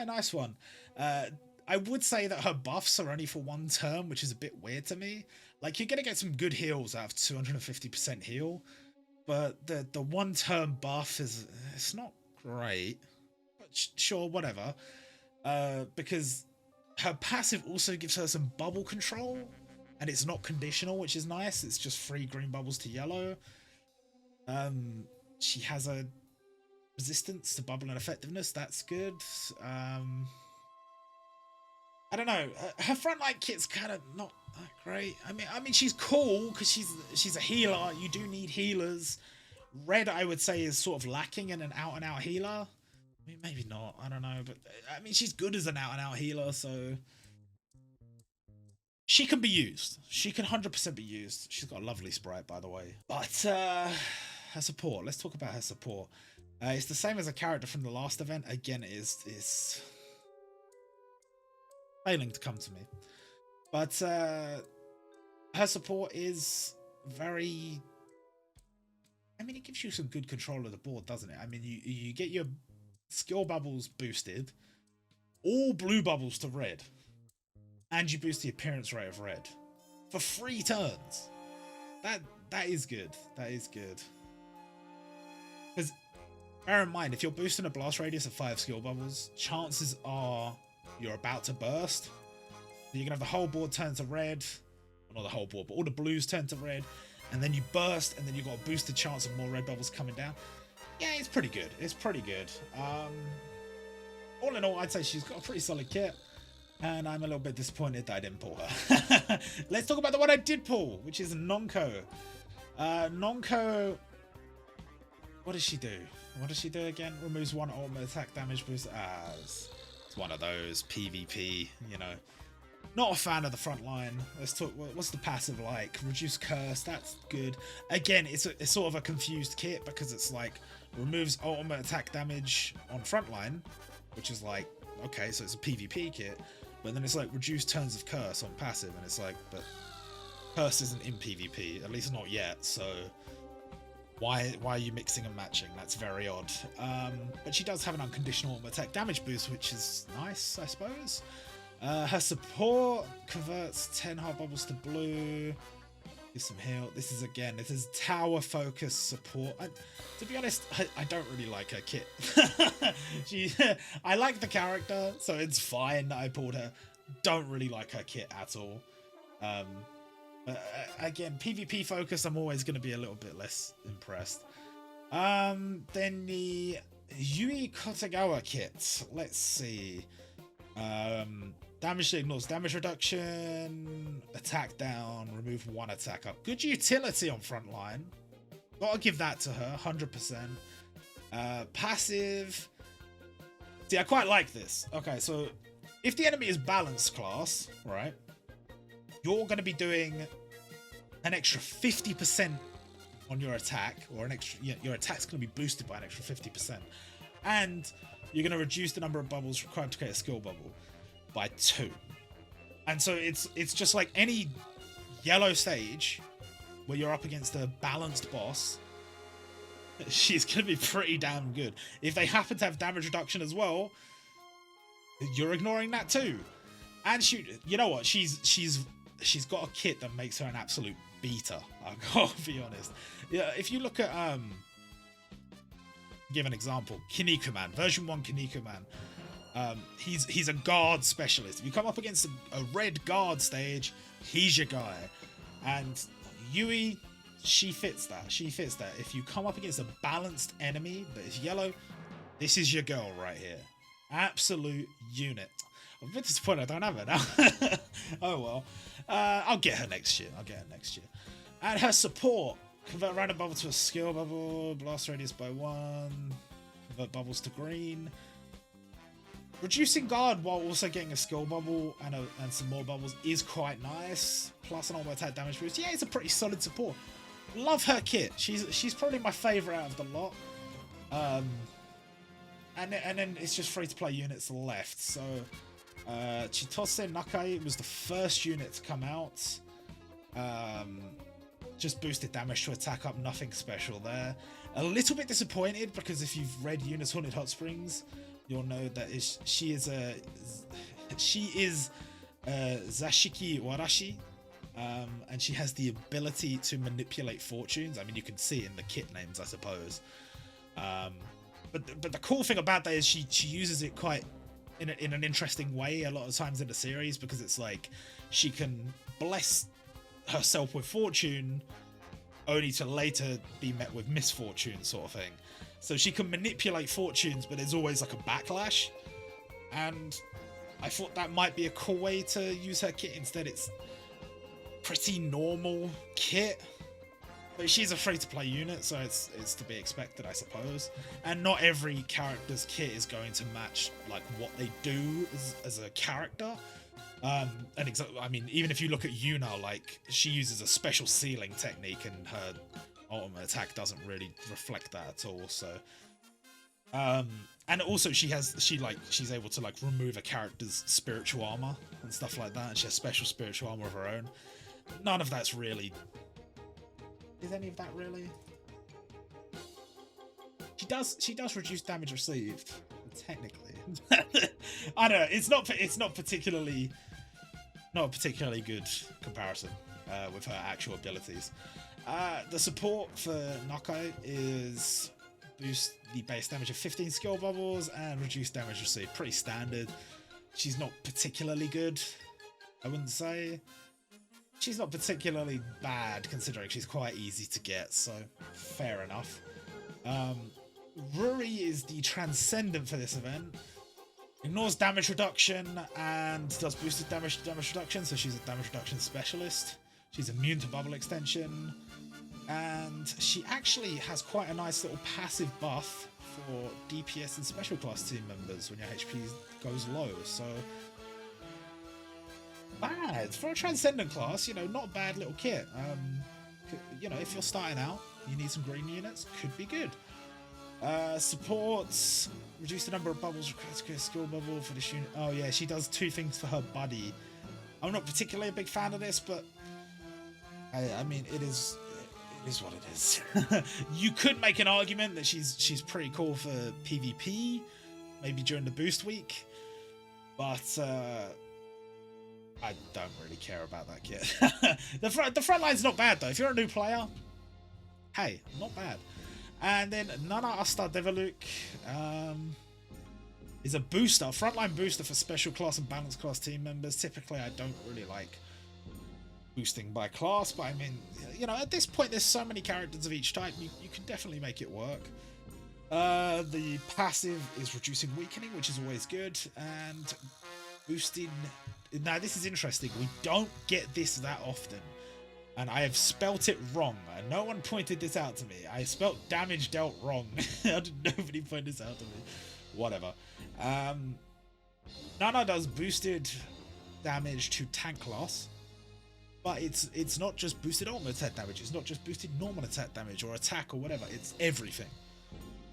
nice one. I would say that her buffs are only for 1 turn, which is a bit weird to me. Like, you're gonna get some good heals out of 250% heal, but the 1 turn buff it's not great. But sure, whatever. Because her passive also gives her some bubble control, and it's not conditional, which is nice. It's just 3 green bubbles to yellow. She has a resistance to bubble and effectiveness. That's good. I don't know. Her frontline kit's kind of not that great. I mean, she's cool because she's a healer. You do need healers. Red, I would say, is sort of lacking in an out-and-out healer. I mean, maybe not. I don't know. But, I mean, she's good as an out-and-out healer, so she can be used. She can 100% be used. She's got a lovely sprite, by the way. But her support. Let's talk about her support. It's the same as a character from the last event. Again, it's failing to come to me. But her support is very... I mean, it gives you some good control of the board, doesn't it? I mean, you get your skill bubbles boosted, all blue bubbles to red, and you boost the appearance rate of red for 3 turns. That is good. That is good. Because bear in mind, if you're boosting a blast radius of 5 skill bubbles, chances are you're about to burst. You're gonna have the whole board turn to red, well, not the whole board, but all the blues turn to red, and then you burst, and then you've got a boosted chance of more red bubbles coming down. Yeah, it's pretty good. It's pretty good. All in all, I'd say she's got a pretty solid kit, and I'm a little bit disappointed that I didn't pull her. Let's talk about the one I did pull, which is Nonko. Nonko, what does she do? What does she do again? Removes 1 ultimate attack damage boost. It's one of those PvP, you know. Not a fan of the front line. Let's talk. What's the passive like? Reduce curse. That's good. Again, it's sort of a confused kit because it's like removes ultimate attack damage on frontline, which is like, okay, so it's a PvP kit, but then it's like reduce turns of curse on passive, and it's like, but curse isn't in PvP, at least not yet. So why are you mixing and matching? That's very odd. But she does have an unconditional ultimate attack damage boost, which is nice, I suppose. Her support converts 10 heart bubbles to blue. Gives some heal. This is tower focus support. To be honest, I don't really like her kit. I like the character, so it's fine that I pulled her. Don't really like her kit at all. Again, PvP focus, I'm always going to be a little bit less impressed. Then the Yui Kotegawa kit. Let's see. Damage ignores damage reduction, attack down, remove 1 attack up. Good utility on frontline. Gotta give that to her, 100%. Passive. See, I quite like this. Okay, so if the enemy is balanced class, right, you're going to be doing an extra 50% on your attack, or an extra, your attack's going to be boosted by an extra 50%. And you're going to reduce the number of bubbles required to create a skill bubble by 2. And so it's just like any yellow stage where you're up against a balanced boss, she's gonna be pretty damn good. If they happen to have damage reduction as well, you're ignoring that too. And you know what, she's got a kit that makes her an absolute beater, I gotta be honest. Yeah, if you look at give an example, Kinnikuman, version 1 Kinnikuman. He's a guard specialist. If you come up against a red guard stage, he's your guy. And Yui, she fits that. If you come up against a balanced enemy that is yellow, this is your girl right here. Absolute unit. I'm a bit disappointed I don't have her now. Oh well. I'll get her next year. And her support. Convert random bubble to a skill bubble. Blast radius by 1. Convert bubbles to green. Reducing guard while also getting a skill bubble and some more bubbles is quite nice. Plus an ultimate attack damage boost. Yeah, it's a pretty solid support. Love her kit. She's probably my favourite out of the lot. And then it's just free to play units left. So Chitose Nakai was the first unit to come out. Just boosted damage to attack up, nothing special there. A little bit disappointed because if you've read Yuuna's Haunted Hot Springs, you'll know that she is Zashiki Warashi, and she has the ability to manipulate fortunes. I mean, you can see in the kit names, I suppose. But the cool thing about that is she uses it quite in an interesting way a lot of times in the series, because it's like she can bless herself with fortune only to later be met with misfortune, sort of thing. So she can manipulate fortunes, but there's always like a backlash. And I thought that might be a cool way to use her kit. Instead, it's pretty normal kit. But she's a free-to-play unit, so it's to be expected, I suppose. And not every character's kit is going to match like what they do as a character. I mean, even if you look at Yuuna, like, she uses a special sealing technique, and her ultimate attack doesn't really reflect that at all. So, and And also she's able to like remove a character's spiritual armor and stuff like that, and she has special spiritual armor of her own. None of that's really... Is any of that really? She does reduce damage received, technically. I don't know, it's not particularly... Not a particularly good comparison with her actual abilities. The support for Nakai is boost the base damage of 15 skill bubbles and reduce damage received. Pretty standard. She's not particularly good, I wouldn't say. She's not particularly bad considering she's quite easy to get, so fair enough. Ruri is the Transcendent for this event. Ignores damage reduction and does boosted damage reduction, so she's a damage reduction specialist. She's immune to bubble extension, and she actually has quite a nice little passive buff for DPS and special class team members when your HP goes low, so bad for a Transcendent class, you know, not a bad little kit. You know, if you're starting out, you need some green units, could be good. Supports reduce the number of bubbles required to create a skill bubble for this unit. Oh yeah, she does two things for her buddy. I'm not particularly a big fan of this, but I mean, it is what it is. You could make an argument that she's pretty cool for PvP, maybe during the boost week, but I don't really care about that kit. The front line's not bad though. If you're a new player, hey, not bad. And then Nana Asta Devaluk is a booster, frontline booster for special class and balanced class team members. Typically, I don't really like boosting by class, but I mean, you know, at this point, there's so many characters of each type, you can definitely make it work. The passive is reducing weakening, which is always good, and boosting... Now, this is interesting. We don't get this that often. And I have spelt it wrong. And no one pointed this out to me. I spelt damage dealt wrong. Nobody pointed this out to me. Whatever. Nana does boosted damage to tank class. But it's not just boosted ultimate attack damage. It's not just boosted normal attack damage or attack or whatever. It's everything.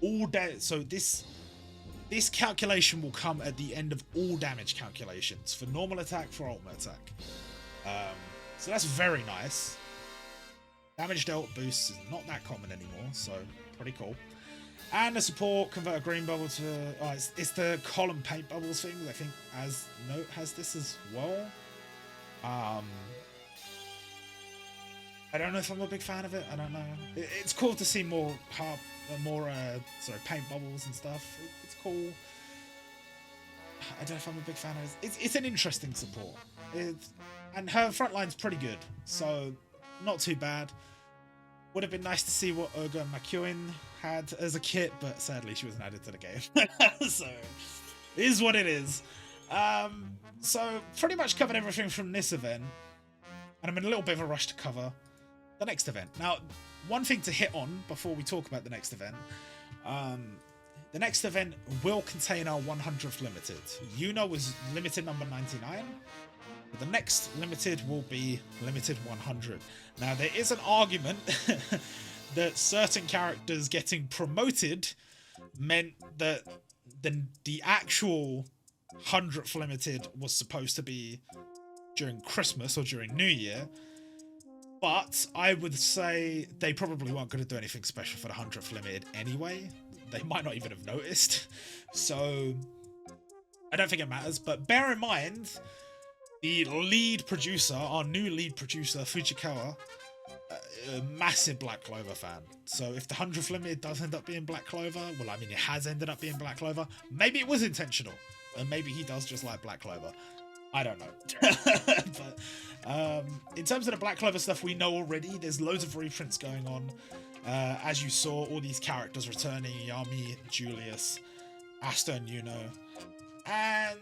All so this calculation will come at the end of all damage calculations. For normal attack, for ultimate attack. So that's very nice. Damage dealt boosts is not that common anymore, so pretty cool. And the support, convert a green bubble to... Oh, it's the column paint bubbles thing, I think as Note has this as well. I don't know if I'm a big fan of it, I don't know. It's cool to see more paint bubbles and stuff. It's cool. I don't know if I'm a big fan of it. It's an interesting support. And her front line's pretty good, so not too bad. Would have been nice to see what Olga McEwen had as a kit, but sadly she wasn't added to the game. So, it is what it is. So, pretty much covered everything from this event, and I'm in a little bit of a rush to cover the next event. Now, one thing to hit on before we talk about the next event, the next event will contain our 100th limited. Yuuna was limited number 99. The next limited will be limited 100. Now, there is an argument that certain characters getting promoted meant that the actual 100th limited was supposed to be during Christmas or during New Year. But I would say they probably weren't going to do anything special for the 100th limited anyway. They might not even have noticed. So, I don't think it matters. But bear in mind... The lead producer, our new lead producer, Fujikawa, a massive Black Clover fan. So if the 100th limited does end up being Black Clover, well, I mean, it has ended up being Black Clover. Maybe it was intentional. And maybe he does just like Black Clover. I don't know. But in terms of the Black Clover stuff we know already, there's loads of reprints going on. As you saw, all these characters returning. Yami, Julius, Asta and Yuno. And...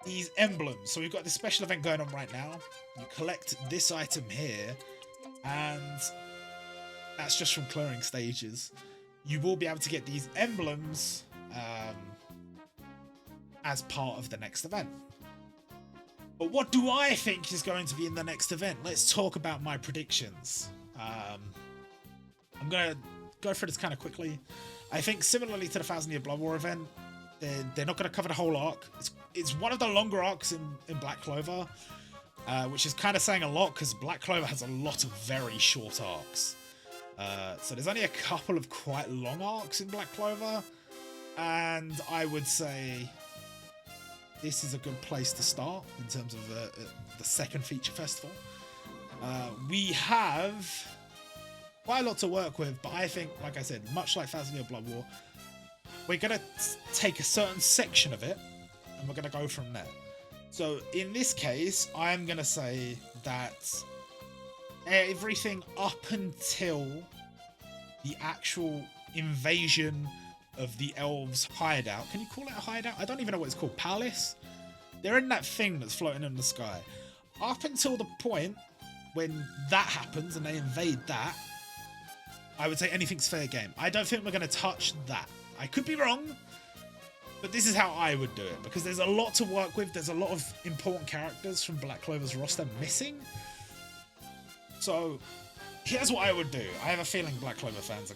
these emblems. So we've got this special event going on right now. You collect this item here, and that's just from clearing stages. You will be able to get these emblems as part of the next event. But what do I think is going to be in the next event? Let's talk about my predictions. I'm going to go through this kind of quickly. I think similarly to the 1,000 Year Blood War event, they're not going to cover the whole arc. It's one of the longer arcs in Black Clover, which is kind of saying a lot because Black Clover has a lot of very short arcs. So there's only a couple of quite long arcs in Black Clover, and I would say this is a good place to start in terms of the second feature festival. We have quite a lot to work with, but I think, like I said, much like 1,000 Year Blood War, we're going to take a certain section of it and we're going to go from there. So in this case, I'm going to say that everything up until the actual invasion of the elves' hideout. Can you call it a hideout? I don't even know what it's called. Palace? They're in that thing that's floating in the sky. Up until the point when that happens and they invade that, I would say anything's fair game. I don't think we're going to touch that. I could be wrong, but this is how I would do it, because there's a lot to work with. There's a lot of important characters from Black Clover's roster missing. So here's what I would do. I have a feeling Black Clover fans are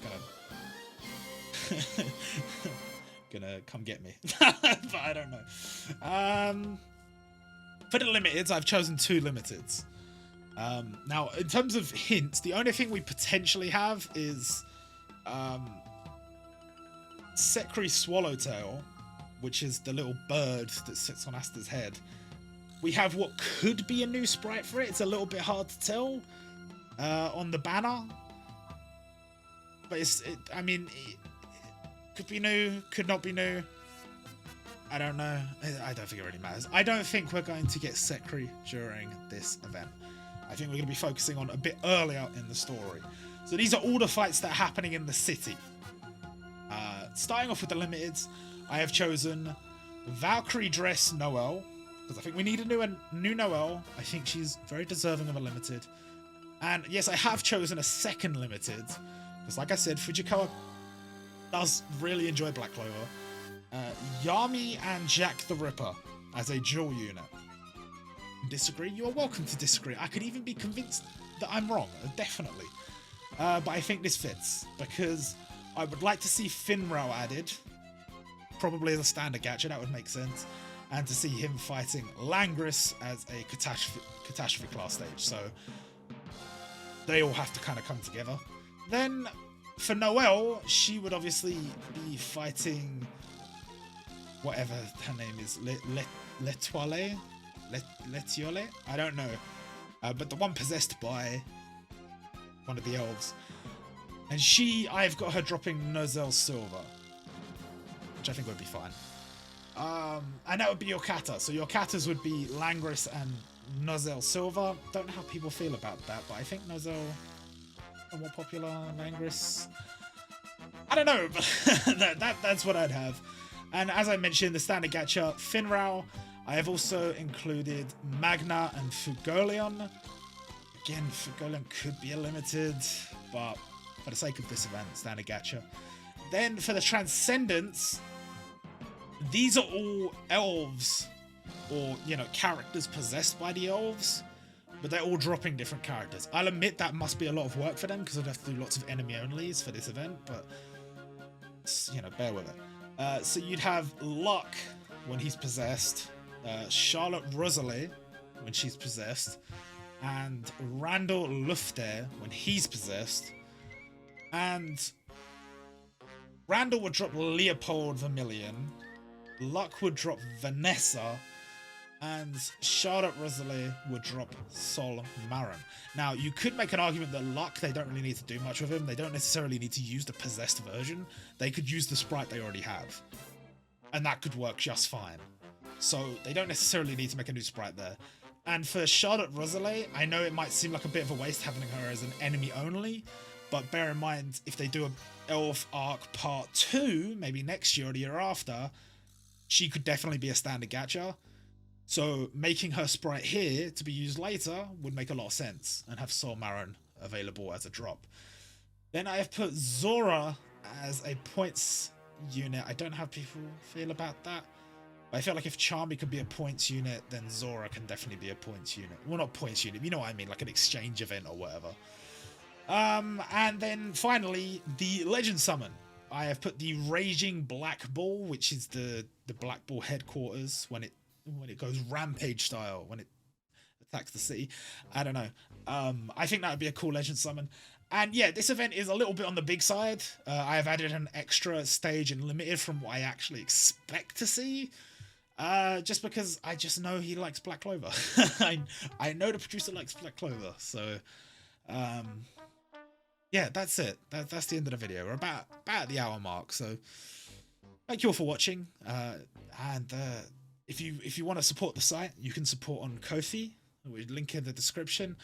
gonna come get me, but I don't know. For the limiteds, I've chosen 2 limiteds. Now, in terms of hints, the only thing we potentially have is Sekri Swallowtail, which is the little bird that sits on Asta's head. We have what could be a new sprite for it. It's a little bit hard to tell on the banner, but it could be new, could not be new. I don't know. I don't think it really matters. I don't think we're going to get Sekri during this event. I think we're going to be focusing on a bit earlier in the story. So these are all the fights that are happening in the city. Starting off with the limiteds, I have chosen Valkyrie Dress Noelle, because I think we need a new Noelle. I think she's very deserving of a limited. And yes, I have chosen a second limited, because like I said, Fujikawa does really enjoy Black Clover. Yami and Jack the Ripper as a dual unit. Disagree? You are welcome to disagree. I could even be convinced that I'm wrong, definitely. But I think this fits, because I would like to see Finral added, probably as a standard gacha, that would make sense, and to see him fighting Langris as a catastrophe class stage. So they all have to kind of come together. Then for Noelle, she would obviously be fighting whatever her name is, L'Etoile? L'Etiole? I don't know. But the one possessed by one of the elves. And I've got her dropping Nozel Silver, which I think would be fine. And that would be your kata. So your katas would be Langris and Nozel Silver. Don't know how people feel about that, but I think Nozel are more popular. Langris, I don't know, but that's what I'd have. And as I mentioned, the standard gacha, Finral. I have also included Magna and Fugolion. Again, Fugolion could be a limited, but for the sake of this event, standard gacha. Then for the Transcendence, these are all elves, or, characters possessed by the elves, but they're all dropping different characters. I'll admit that must be a lot of work for them, because I'd have to do lots of enemy onlys for this event, but, bear with it. So you'd have Luck when he's possessed, Charlotte Rosalie when she's possessed, and Randall Lufter when he's possessed. And Randall would drop Leopold Vermilion, Luck would drop Vanessa, and Charlotte Rosalie would drop Sol Marin. Now, you could make an argument that Luck, they don't really need to do much with him. They don't necessarily need to use the possessed version. They could use the sprite they already have, and that could work just fine. So they don't necessarily need to make a new sprite there. And for Charlotte Rosalie, I know it might seem like a bit of a waste having her as an enemy only, but bear in mind, if they do an Elf Arc Part 2, maybe next year or the year after, she could definitely be a standard gacha. So making her sprite here to be used later would make a lot of sense, and have Sol Marin available as a drop. Then I have put Zora as a points unit. I don't know how people feel about that. I feel like if Charmy could be a points unit, then Zora can definitely be a points unit. Well, not points unit, you know what I mean, like an exchange event or whatever. And then finally, the Legend Summon. I have put the Raging Black Ball, which is the Black Ball headquarters when it goes rampage style, when it attacks the city. I don't know. I think that would be a cool legend summon. And yeah, this event is a little bit on the big side. I have added an extra stage in limited from what I actually expect to see. Just because I just know he likes Black Clover. I know the producer likes Black Clover, so yeah, that's it. That's the end of the video. We're about the hour mark, so thank you all for watching. And if you want to support the site, you can support on Ko-fi. We link in the description.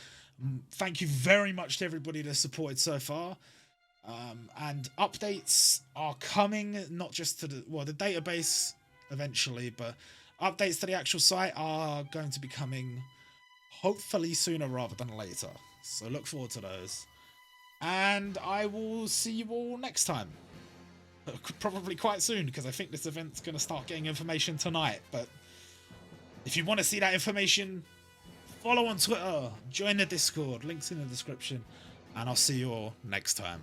Thank you very much to everybody that's supported so far. And updates are coming, not just to the database eventually, but updates to the actual site are going to be coming hopefully sooner rather than later. So look forward to those. And I will see you all next time. Probably quite soon, because I think this event's going to start getting information tonight. But if you want to see that information, follow on Twitter, join the Discord, links in the description, and I'll see you all next time.